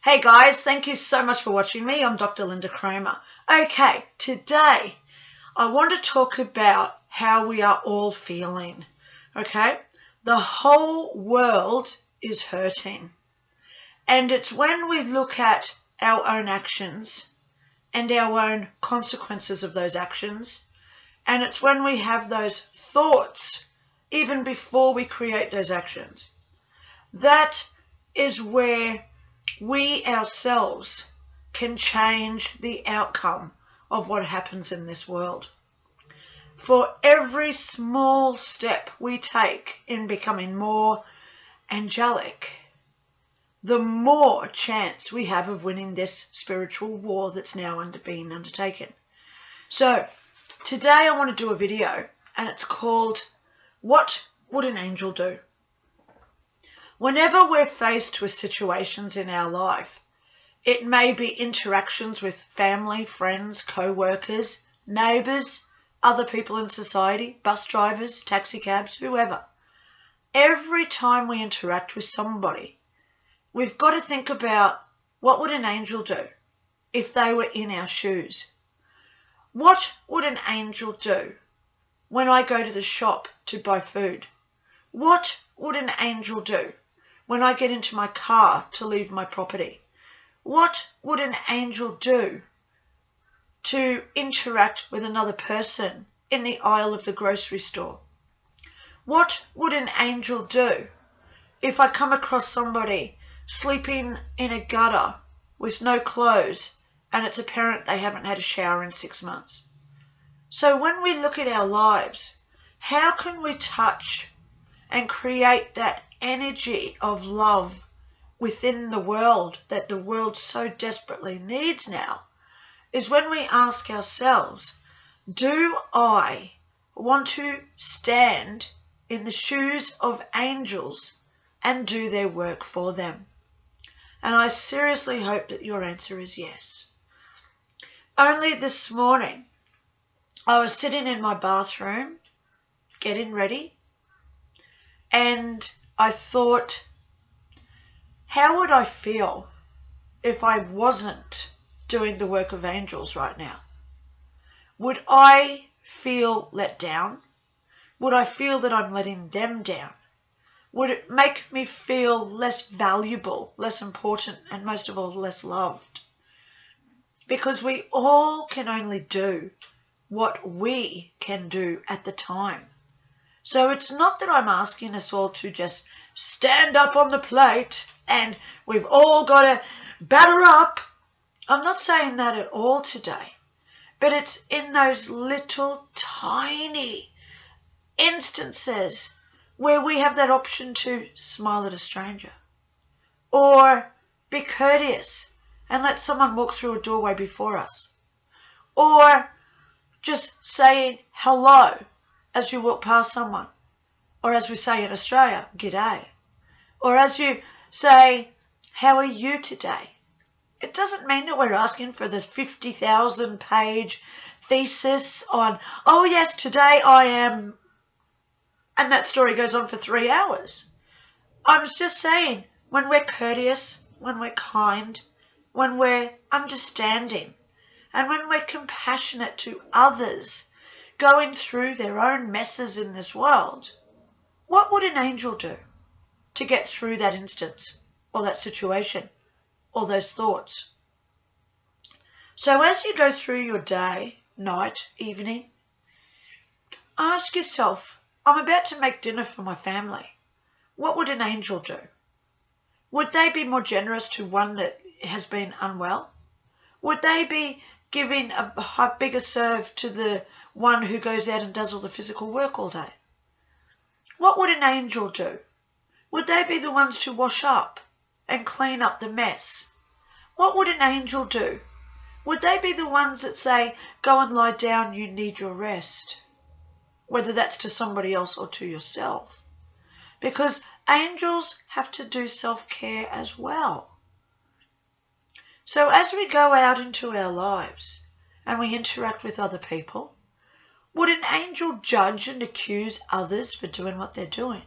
Hey guys, thank you so much for watching me. I'm Dr. Lynda Cramer. Okay, today I want to talk about how we are all feeling. Okay, the whole world is hurting. And it's when we look at our own actions and our own consequences of those actions, and it's when we have those thoughts even before we create those actions, that is where we ourselves can change the outcome of what happens in this world. For every small step we take in becoming more angelic, the more chance we have of winning this spiritual war that's now being undertaken. So today I want to do a video, and it's called What Would an Angel Do? Whenever we're faced with situations in our life, it may be interactions with family, friends, co-workers, neighbours, other people in society, bus drivers, taxi cabs, whoever. Every time we interact with somebody, we've got to think about what would an angel do if they were in our shoes? What would an angel do when I go to the shop to buy food? What would an angel do when I get into my car to leave my property? What would an angel do to interact with another person in the aisle of the grocery store? What would an angel do if I come across somebody sleeping in a gutter with no clothes and it's apparent they haven't had a shower in 6 months? So when we look at our lives, how can we touch and create that energy of love within the world that the world so desperately needs now, is when we ask ourselves, do I want to stand in the shoes of angels and do their work for them? And I seriously hope that your answer is yes. Only this morning, I was sitting in my bathroom, getting ready, and I thought, how would I feel if I wasn't doing the work of angels right now? Would I feel let down? Would I feel that I'm letting them down? Would it make me feel less valuable, less important, and most of all, less loved? Because we all can only do what we can do at the time. So it's not that I'm asking us all to just stand up on the plate and we've all got to batter up. I'm not saying that at all today. But it's in those little tiny instances where we have that option to smile at a stranger, or be courteous and let someone walk through a doorway before us, or just saying hello as you walk past someone, or as we say in Australia, g'day, or as you say, how are you today? It doesn't mean that we're asking for the 50,000 page thesis on, oh yes, today I am, and that story goes on for 3 hours. I'm just saying, when we're courteous, when we're kind, when we're understanding, and when we're compassionate to others going through their own messes in this world, what would an angel do to get through that instance or that situation or those thoughts? So as you go through your day, night, evening, ask yourself, I'm about to make dinner for my family. What would an angel do? Would they be more generous to one that has been unwell? Would they be giving a bigger serve to the one who goes out and does all the physical work all day? What would an angel do? Would they be the ones to wash up and clean up the mess? What would an angel do? Would they be the ones that say, go and lie down, you need your rest? Whether that's to somebody else or to yourself. Because angels have to do self-care as well. So as we go out into our lives and we interact with other people, would an angel judge and accuse others for doing what they're doing?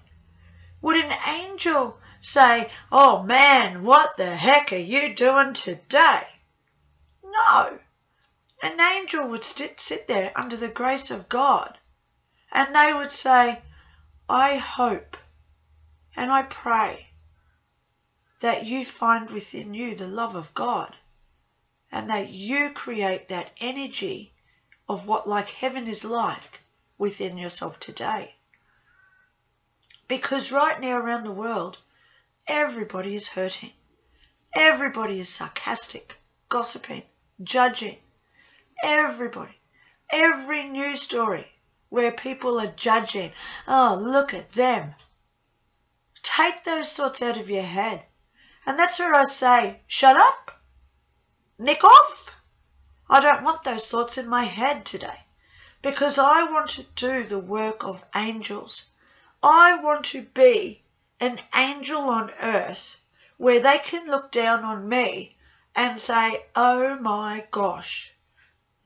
Would an angel say, oh man, what the heck are you doing today? No. An angel would sit there under the grace of God, and they would say, I hope and I pray that you find within you the love of God, and that you create that energy of what like heaven is like within yourself today. Because right now around the world, everybody is hurting. Everybody is sarcastic, gossiping, judging. Everybody. Every news story where people are judging. Oh, look at them. Take those thoughts out of your head. And that's where I say, shut up. Nick off. I don't want those thoughts in my head today. Because I want to do the work of angels. I want to be an angel on earth where they can look down on me and say, oh my gosh,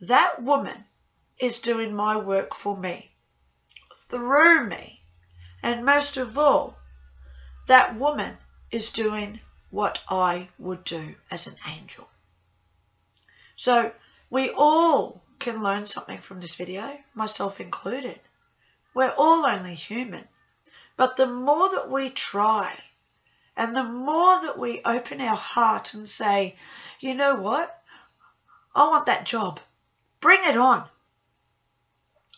that woman is doing my work for me, through me. And most of all, that woman is doing what I would do as an angel. So we all can learn something from this video, myself included. We're all only human. But the more that we try, and the more that we open our heart and say, you know what? I want that job. Bring it on.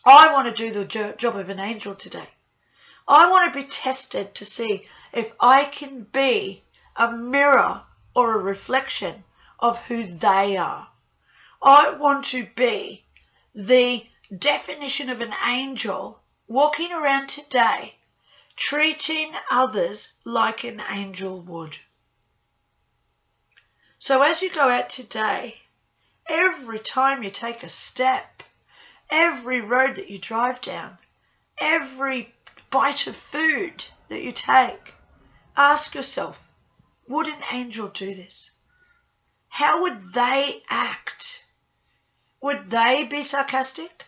I want to do the job of an angel today. I want to be tested to see if I can be a mirror or a reflection of who they are. I want to be the definition of an angel walking around today, treating others like an angel would. So as you go out today, every time you take a step, every road that you drive down, every bite of food that you take, ask yourself, would an angel do this? How would they act? Would they be sarcastic?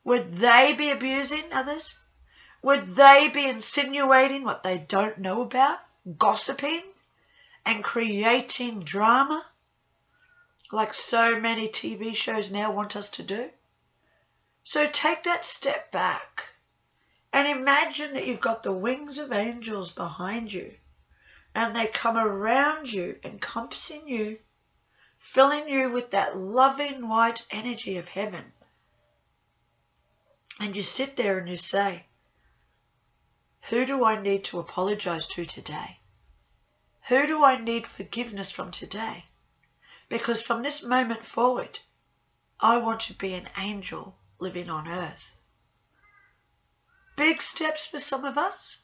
Would they be abusing others? Would they be insinuating what they don't know about, gossiping and creating drama like so many TV shows now want us to do? So take that step back and imagine that you've got the wings of angels behind you and they come around you, encompassing you, filling you with that loving white energy of heaven. And you sit there and you say, who do I need to apologize to today? Who do I need forgiveness from today? Because from this moment forward, I want to be an angel living on earth. Big steps for some of us.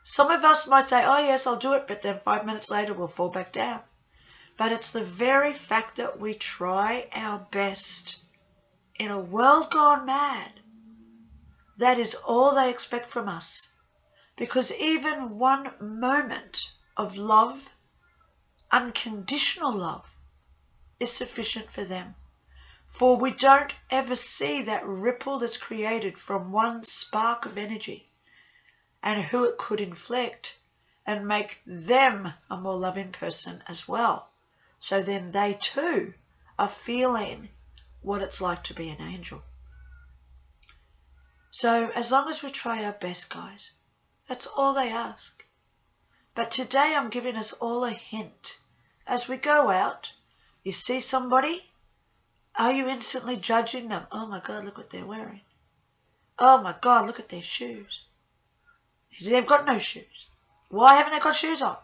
Some of us might say, oh yes, I'll do it, but then 5 minutes later we'll fall back down. But it's the very fact that we try our best in a world gone mad. That is all they expect from us. Because even one moment of love, unconditional love, is sufficient for them. For we don't ever see that ripple that's created from one spark of energy and who it could inflict and make them a more loving person as well. So then they too are feeling what it's like to be an angel. So as long as we try our best, guys, that's all they ask. But today I'm giving us all a hint. As we go out, you see somebody, are you instantly judging them? Oh my God, look what they're wearing. Oh my God, look at their shoes. They've got no shoes. Why haven't they got shoes on?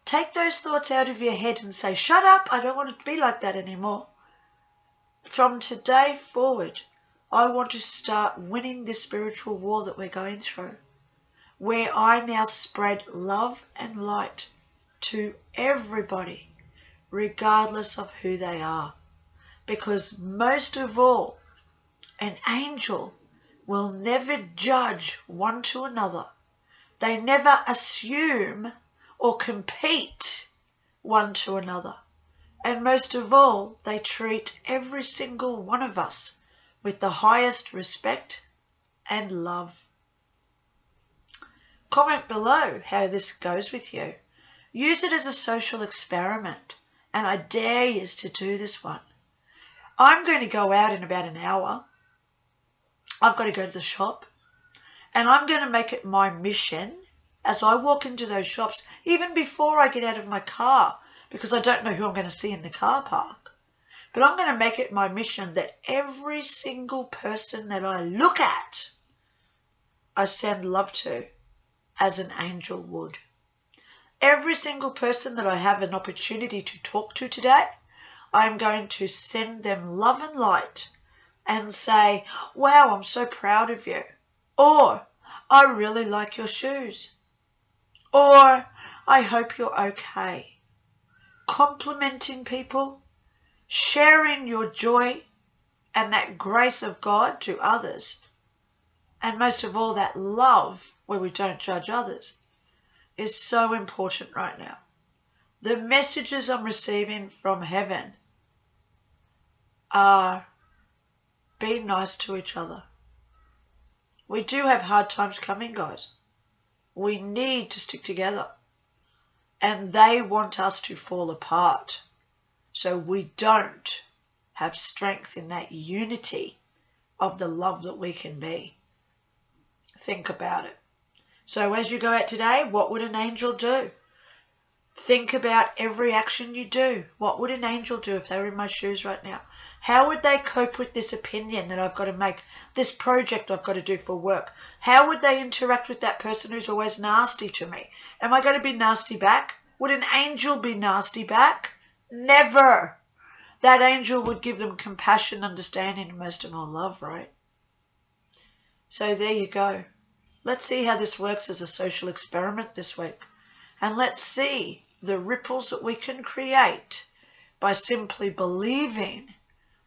Take those thoughts out of your head and say, shut up, I don't want to be like that anymore. From today forward, I want to start winning this spiritual war that we're going through, where I now spread love and light to everybody, regardless of who they are. Because most of all, an angel will never judge one to another. They never assume or compete one to another. And most of all, they treat every single one of us with the highest respect and love. Comment below how this goes with you. Use it as a social experiment, and I dare you to do this one. I'm going to go out in about an hour. I've got to go to the shop, and I'm going to make it my mission as I walk into those shops, even before I get out of my car, because I don't know who I'm going to see in the car park. But I'm going to make it my mission that every single person that I look at, I send love to as an angel would. Every single person that I have an opportunity to talk to today, I'm going to send them love and light and say, wow, I'm so proud of you. Or, I really like your shoes. Or, I hope you're okay. Complimenting people, sharing your joy and that grace of God to others, and most of all that love where we don't judge others, is so important right now. The messages I'm receiving from heaven are be nice to each other. We do have hard times coming, guys. We need to stick together. And they want us to fall apart so we don't have strength in that unity of the love that we can be. Think about it. So as you go out today, what would an angel do? Think about every action you do. What would an angel do if they were in my shoes right now? How would they cope with this opinion that I've got to make, this project I've got to do for work? How would they interact with that person who's always nasty to me? Am I going to be nasty back? Would an angel be nasty back? Never. That angel would give them compassion, understanding, and most of all love, right? So there you go. Let's see how this works as a social experiment this week. And let's see the ripples that we can create by simply believing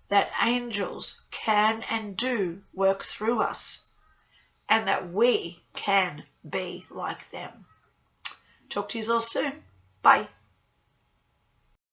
that angels can and do work through us and that we can be like them. Talk to you all soon. Bye.